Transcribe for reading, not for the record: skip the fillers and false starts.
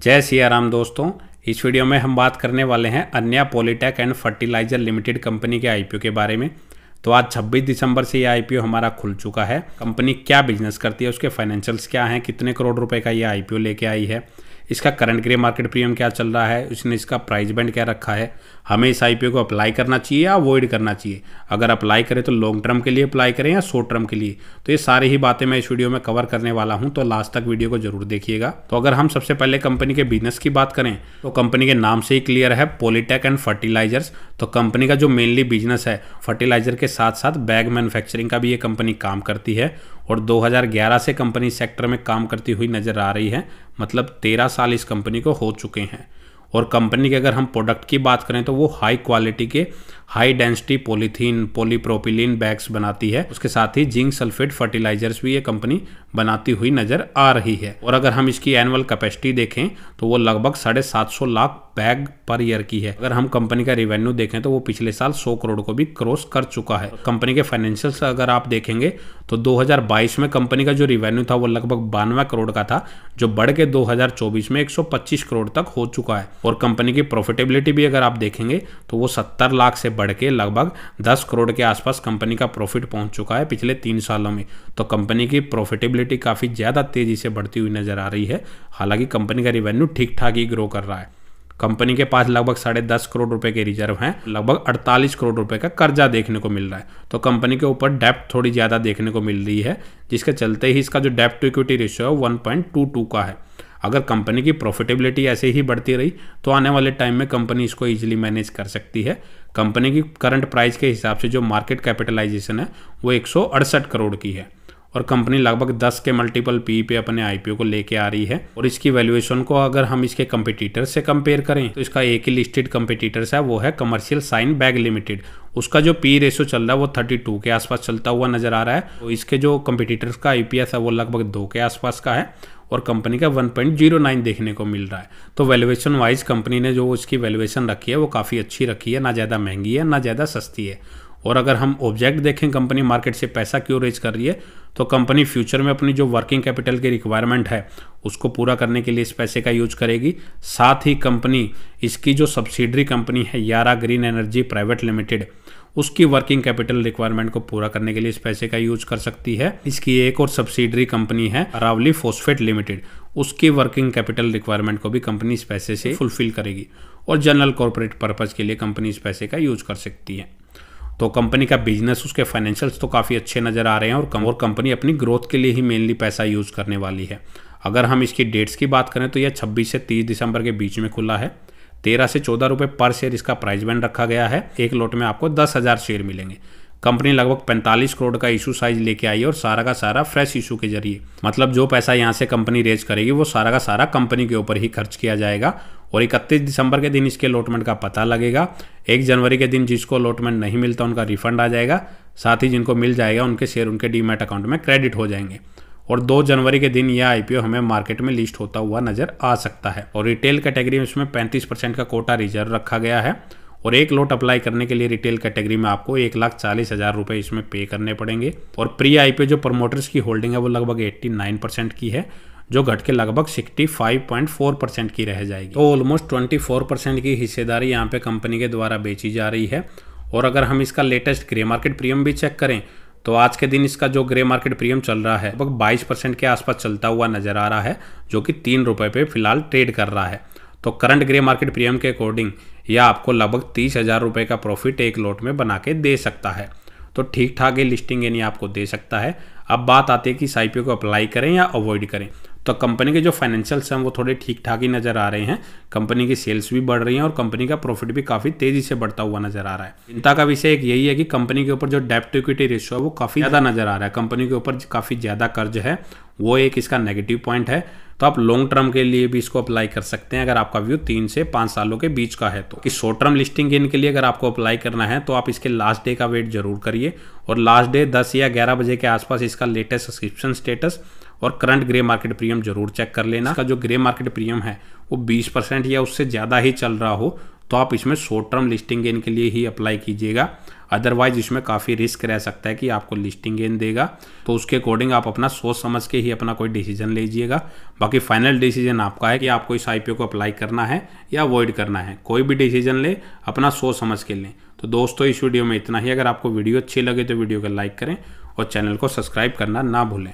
जय सिया राम दोस्तों। इस वीडियो में हम बात करने वाले हैं अन्या पॉलीटेक एंड फर्टिलाइजर लिमिटेड कंपनी के आईपीओ के बारे में। तो आज 26 दिसंबर से ये आईपीओ हमारा खुल चुका है। कंपनी क्या बिजनेस करती है, उसके फाइनेंशियल्स क्या हैं, कितने करोड़ रुपए का ये आईपीओ लेके आई है, इसका करंट ग्रे मार्केट प्रीमियम क्या चल रहा है, उसने इसका प्राइस बैंड क्या रखा है, हमें इस आईपीओ को अप्लाई करना चाहिए या अवॉइड करना चाहिए, अगर अप्लाई करें तो लॉन्ग टर्म के लिए अप्लाई करें या शॉर्ट टर्म के लिए। तो ये सारी ही बातें मैं इस वीडियो में कवर करने वाला हूं, तो लास्ट तक वीडियो को जरूर देखिएगा। तो अगर हम सबसे पहले कंपनी के बिजनेस की बात करें तो कंपनी के नाम से ही क्लियर है, पॉलीटेक एंड फर्टिलाइजर्स। तो कंपनी का जो मेनली बिजनेस है फर्टिलाइजर के साथ साथ बैग मैन्युफैक्चरिंग का भी ये कंपनी काम करती है और 2011 से कंपनी सेक्टर में काम करती हुई नजर आ रही है। मतलब 13 साल इस कंपनी को हो चुके हैं। और कंपनी के अगर हम प्रोडक्ट की बात करें तो वो हाई क्वालिटी के high density polythene polypropylene bags बनाती है। उसके साथ ही जिंक सल्फेट फर्टिलाइजर्स भी ये कंपनी बनाती हुई नजर आ रही है। और अगर हम इसकी एनुअल कैपेसिटी देखें तो वो लगभग 750 लाख बैग पर ईयर की है। अगर हम कंपनी का रिवेन्यू देखें तो वो पिछले साल 100 करोड़ को भी क्रॉस कर चुका है। कंपनी के फाइनेंशियल्स अगर आप देखेंगे तो 2022 में कंपनी का जो रिवेन्यू था वो लगभग 92 करोड़ का था, जो बढ़ के 2024 में 125 करोड़ तक हो चुका है। और कंपनी की प्रॉफिटेबिलिटी भी अगर आप देखेंगे तो वो 70 लाख से बढ़ के लगभग 10 करोड़ के आसपास कंपनी का प्रॉफिट पहुंच चुका है पिछले 3 सालों में। तो कंपनी की प्रॉफिटेबिलिटी काफ़ी ज़्यादा तेज़ी से बढ़ती हुई नजर आ रही है। हालांकि कंपनी का रिवेन्यू ठीक ठाक ही ग्रो कर रहा है। कंपनी के पास लगभग 10.5 करोड़ रुपए के रिजर्व हैं, लगभग 48 करोड़ रुपए का कर्जा देखने को मिल रहा है। तो कंपनी के ऊपर डेप्ट थोड़ी ज़्यादा देखने को मिल रही है, जिसके चलते ही इसका जो डेप्ट टू इक्विटी रेशियो है 1.22 का है। अगर कंपनी की प्रॉफिटेबिलिटी ऐसे ही बढ़ती रही तो आने वाले टाइम में कंपनी इसको इजीली मैनेज कर सकती है। कंपनी की करंट प्राइस के हिसाब से जो मार्केट कैपिटलाइजेशन है वो 168 करोड़ की है और कंपनी लगभग 10 के मल्टीपल पी पे अपने आईपीओ को लेके आ रही है। और इसकी वैल्यूएशन को अगर हम इसके कंपटीटर से कंपेयर करें तो इसका एक ही लिस्टेड कंपटीटर्स है, वो है कमर्शियल साइन बैग लिमिटेड। उसका जो पी रेशियो चल रहा है वो 32 के आसपास चलता हुआ नजर आ रहा है। तो इसके जो कंपटीटर्स का आईपीएस है वो लगभग 2 के आसपास का है और कंपनी का 1.09 देखने को मिल रहा है। तो वैल्यूएशन वाइज कंपनी ने जो इसकी वैल्यूएशन रखी है वो काफ़ी अच्छी रखी है, ना ज़्यादा महंगी है ना ज़्यादा सस्ती है। और अगर हम ऑब्जेक्ट देखें कंपनी मार्केट से पैसा क्यों रेज कर रही है, तो कंपनी फ्यूचर में अपनी जो वर्किंग कैपिटल की रिक्वायरमेंट है उसको पूरा करने के लिए इस पैसे का यूज करेगी। साथ ही कंपनी इसकी जो सब्सिडरी कंपनी है यारा ग्रीन एनर्जी प्राइवेट लिमिटेड, उसकी वर्किंग कैपिटल रिक्वायरमेंट को पूरा करने के लिए इस पैसे का यूज कर सकती है। इसकी एक और सब्सिडरी कंपनी है अरावली फॉस्फेट लिमिटेड, उसकी वर्किंग कैपिटल रिक्वायरमेंट को भी कंपनी इस पैसे से फुलफिल करेगी। और जनरल कॉर्पोरेट पर्पज के लिए कंपनी इस पैसे का यूज कर सकती है। तो कंपनी का बिजनेस, उसके फाइनेंशियल्स तो काफ़ी अच्छे नज़र आ रहे हैं और कंपनी अपनी ग्रोथ के लिए ही मेनली पैसा यूज़ करने वाली है। अगर हम इसकी डेट्स की बात करें तो यह 26 से 30 दिसंबर के बीच में खुला है। 13 से 14 रुपये पर शेयर इसका प्राइस बैंड रखा गया है। एक लॉट में आपको 10,000 शेयर मिलेंगे। कंपनी लगभग 45 करोड़ का इशू साइज लेके आई है और सारा का सारा फ्रेश इशू के जरिए, मतलब जो पैसा यहाँ से कंपनी रेज करेगी वो सारा का सारा कंपनी के ऊपर ही खर्च किया जाएगा। और 31 दिसंबर के दिन इसके अलॉटमेंट का पता लगेगा। 1 जनवरी के दिन जिसको अलॉटमेंट नहीं मिलता उनका रिफंड आ जाएगा। साथ ही जिनको मिल जाएगा उनके शेयर उनके डीमैट अकाउंट में क्रेडिट हो जाएंगे। और 2 जनवरी के दिन यह आईपीओ हमें मार्केट में लिस्ट होता हुआ नजर आ सकता है। और रिटेल कैटेगरी में इसमें 35% का कोटा रिजर्व रखा गया है। और एक लॉट अप्लाई करने के लिए रिटेल कैटेगरी में आपको 1,40,000 रुपये इसमें पे करने पड़ेंगे। और प्री आईपीओ जो प्रमोटर्स की होल्डिंग है वो लगभग 89% की है, जो घट के लगभग 65.4% की रह जाएगी। तो ऑलमोस्ट 24% की हिस्सेदारी यहाँ पे कंपनी के द्वारा बेची जा रही है। और अगर हम इसका लेटेस्ट ग्रे मार्केट प्रीमियम भी चेक करें तो आज के दिन इसका जो ग्रे मार्केट प्रीमियम चल रहा है लगभग 22% के आसपास चलता हुआ नजर आ रहा है, जो कि 3 रुपये पे फिलहाल ट्रेड कर रहा है। तो करंट ग्रे मार्केट प्रीमियम के अकॉर्डिंग यह आपको लगभग 30,000 रुपये का प्रॉफिट एक लॉट में बना के दे सकता है। तो ठीक ठाक ये लिस्टिंग यानी आपको दे सकता है। अब बात आती है कि इस आईपीओ को अप्लाई करें या अवॉइड करें। तो कंपनी के जो फाइनेंशियल्स हैं वो थोड़े ठीक ठाक ही नजर आ रहे हैं। कंपनी की सेल्स भी बढ़ रही हैं और कंपनी का प्रॉफिट भी काफ़ी तेजी से बढ़ता हुआ नजर आ रहा है। चिंता का विषय एक यही है कि कंपनी के ऊपर जो डेप्ट टू इक्विटी रेशियो है वो काफ़ी ज़्यादा नजर आ रहा है। कंपनी के ऊपर काफ़ी ज़्यादा कर्ज है, वो एक इसका नेगेटिव पॉइंट है। तो आप लॉन्ग टर्म के लिए भी इसको अप्लाई कर सकते हैं अगर आपका व्यू 3 से 5 सालों के बीच का है। तो कि शॉर्ट टर्म लिस्टिंग गेन के लिए अगर आपको अप्लाई करना है तो आप इसके लास्ट डे का वेट जरूर करिए। और लास्ट डे 10 या 11 बजे के आसपास इसका लेटेस्ट सब्सक्रिप्शन स्टेटस और करंट ग्रे मार्केट प्रीमियम जरूर चेक कर लेना। इसका जो ग्रे मार्केट प्रीमियम है वो 20% या उससे ज़्यादा ही चल रहा हो तो आप इसमें शॉर्ट टर्म लिस्टिंग गेन के लिए ही अप्लाई कीजिएगा। अदरवाइज इसमें काफ़ी रिस्क रह सकता है कि आपको लिस्टिंग गेन देगा। तो उसके अकॉर्डिंग आप अपना सोच समझ के ही अपना कोई डिसीजन लीजिएगा। बाकी फाइनल डिसीजन आपका है कि आपको इस IPO को अप्लाई करना है या अवॉइड करना है। कोई भी डिसीजन ले अपना सोच समझ के लें। तो दोस्तों इस वीडियो में इतना ही। अगर आपको वीडियो अच्छी लगे तो वीडियो को लाइक करें और चैनल को सब्सक्राइब करना ना भूलें।